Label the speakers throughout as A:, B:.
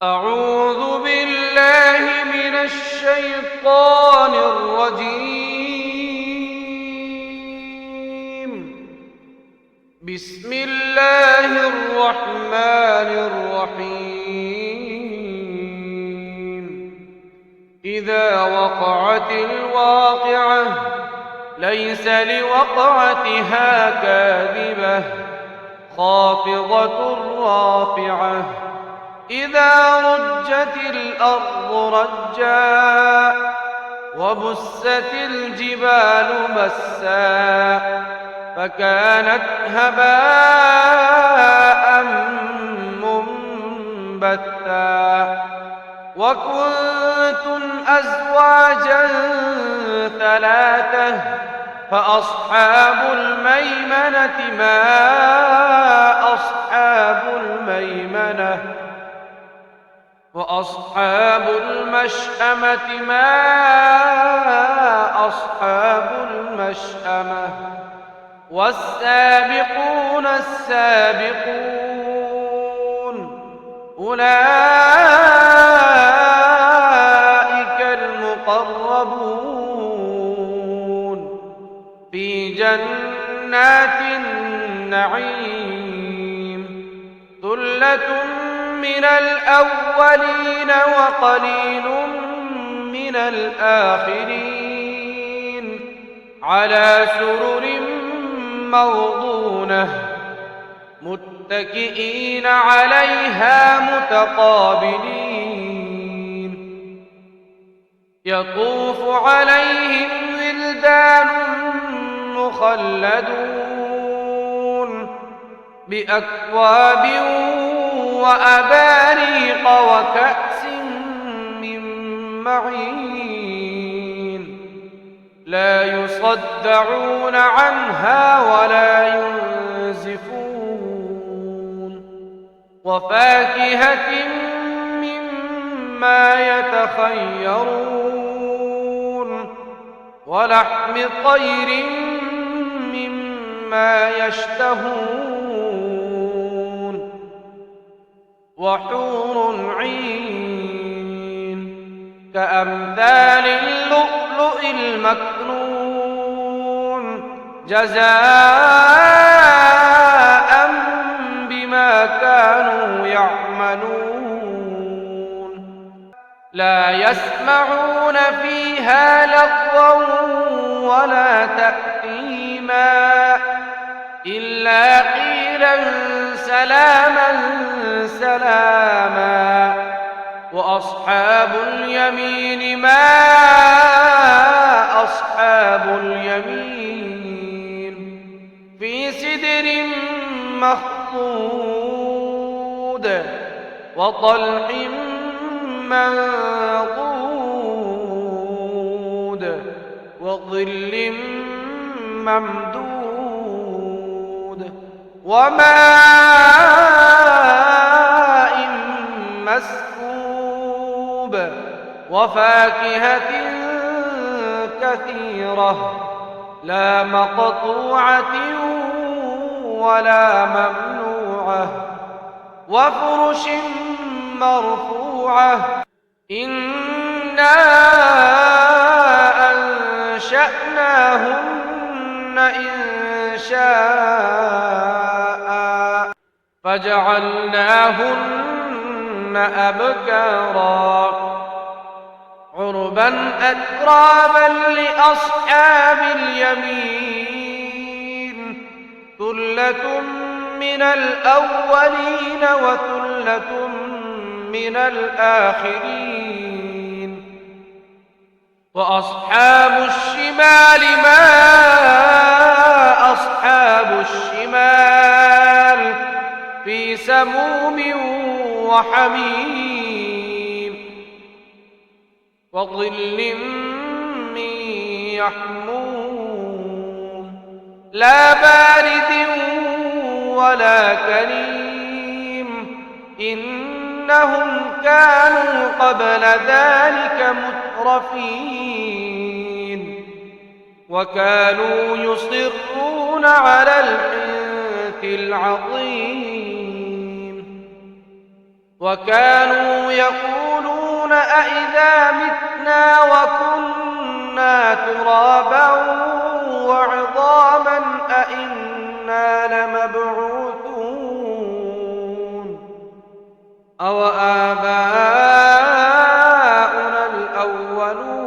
A: أعوذ بالله من الشيطان الرجيم. بسم الله الرحمن الرحيم. إذا وقعت الواقعة ليس لوقعتها كاذبة خافضة رافعة إذا رجت الأرض رجا وبست الجبال بسا فكانت هباء منبثا وكنتم أزواجا ثلاثة فأصحاب الميمنة ما أصحاب الميمنة وأصحاب المشأمة ما أصحاب المشأمة والسابقون السابقون أولئك المقربون في جنات النعيم ثلة من الأولين وقليل من الآخرين على سرر موضونة متكئين عليها متقابلين يطوف عليهم ولدان مخلدون بأكواب وأباريق وكأس من معين لا يصدعون عنها ولا ينزفون وفاكهة مما يتخيرون ولحم طير مما يشتهون وحور عين كأمثال اللؤلؤ المكنون جزاء بما كانوا يعملون لا يسمعون فيها لغوا ولا تأثيما إلا قيلا سلاما سلاما وأصحاب اليمين ما أصحاب اليمين في سدر مخضود وطلح منضود وظل ممدود وماء مسكوب وفاكهة كثيرة لا مقطوعة ولا ممنوعة وفرش مرفوعة إنا أنشأناهن إنشاء فجعلناهن أبكارا عربا أترابا لأصحاب اليمين ثلة من الأولين وثلة من الآخرين وأصحاب الشمال ما أصحاب الشمال في سموم وحميم وظل من يحموم لا بارد ولا كريم إنهم كانوا قبل ذلك مترفين وكانوا يصرون على الحنث العظيم وكانوا يقولون أإذا متنا وكنا ترابا وعظاما أإنا لمبعوثون أو آباؤنا الأولون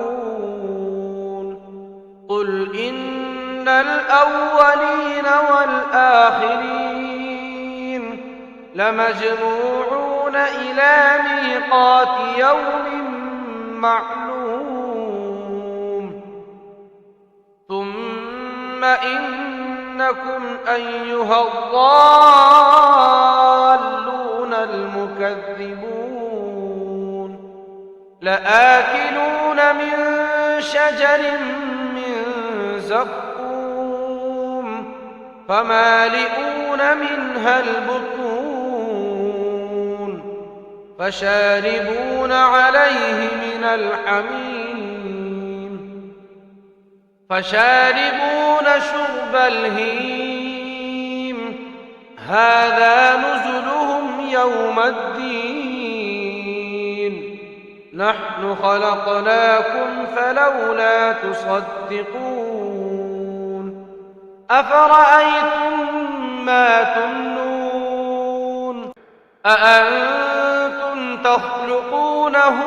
A: قل إن الأولين والآخرين لمجموعون إلى ميقات يوم معلوم ثم إنكم أيها الضالون المكذبون لآكلون من شجر من زقوم فمالئون منها البطون فشاربون عليه من الحميم فشاربون شرب الهيم هذا نزلهم يوم الدين نحن خلقناكم فلولا تصدقون أفرأيتم ما تمنون أأنتم تخلقونه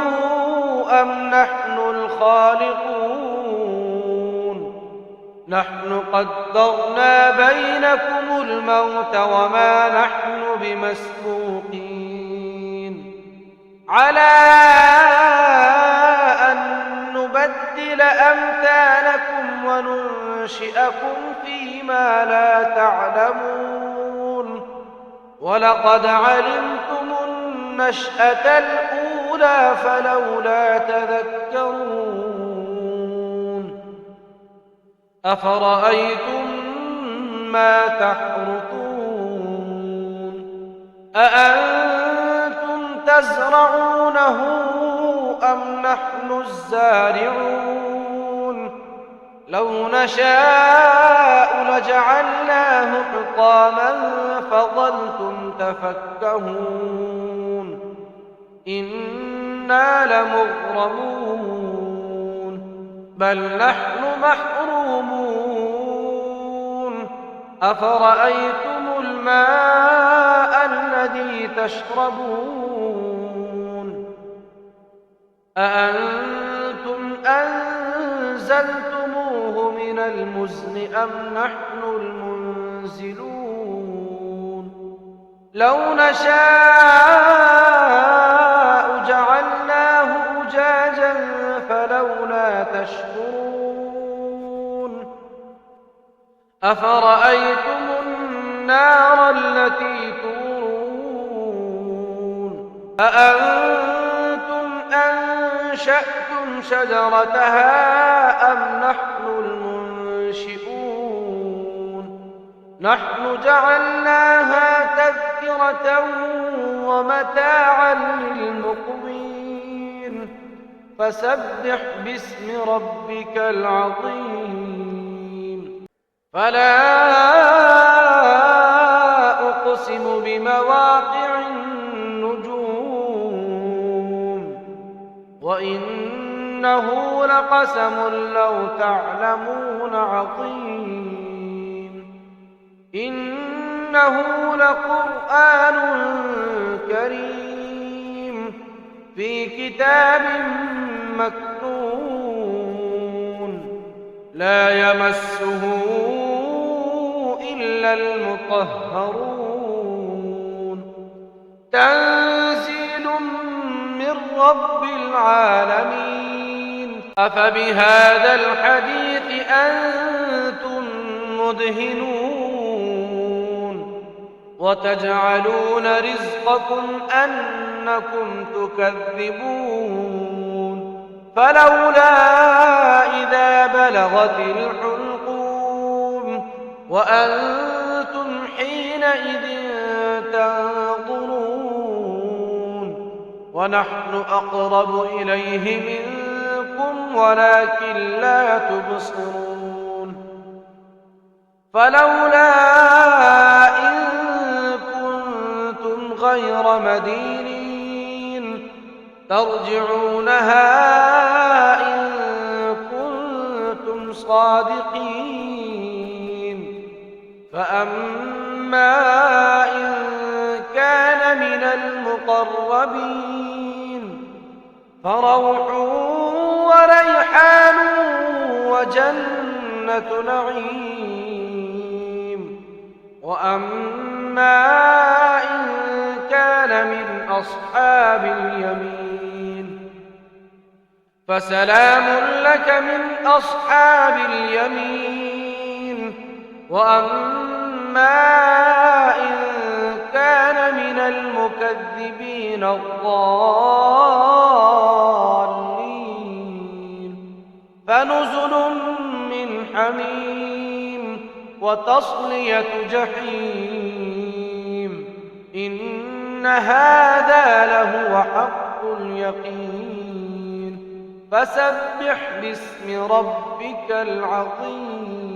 A: أم نحن الخالقون نحن قدرنا بينكم الموت وما نحن بمسبوقين على أن نبدل أمثالكم وننشئكم فيما لا تعلمون ولقد علمتم النشأة الأولى فلولا تذكرون أفرأيتم ما تحرثون أأنتم تزرعونه أم نحن الزارعون لو نشاء لجعلناه حطاما فظلتم تفكهون إنا لمغرمون بل نحن محرومون أفرأيتم الماء الذي تشربون أأنتم أنزلتموه من المزن أم نحن المنزلون لو نشاء جعلناه أجاجا فلولا تشكرون أفرأيتم النار التي تورون أأنتم أنشأتم شجرتها أم نحن المنشئون نحن جعلناها تذكرة ومتاعا للمقوين فسبح باسم ربك العظيم فلا أقسم بمواقع النجوم وإنه لقسم لو تعلمون عظيم إنه لقرآن كريم في كتاب مكنون لا يمسه إلا المطهرون تنزيل من رب العالمين أفبهذا الحديث أنتم مدهنون وتجعلون رزقكم أنكم تكذبون فلولا إذا بلغت الحلقوم وأنتم حينئذ تنظرون ونحن أقرب إليه منكم ولكن لا تبصرون فلولا إن كنتم غير مدينين ترجعونها إن كنتم صادقين. فأما إن كان من المقربين فروح وريحان وجنة نعيم. وأما إن كان من أصحاب اليمين فسلام لك من أصحاب اليمين. وأما إن كان من المكذبين الضالين فنزل من حميم وتصلية جحيم. إن هذا لهو حق اليقين. فسبح باسم ربك العظيم.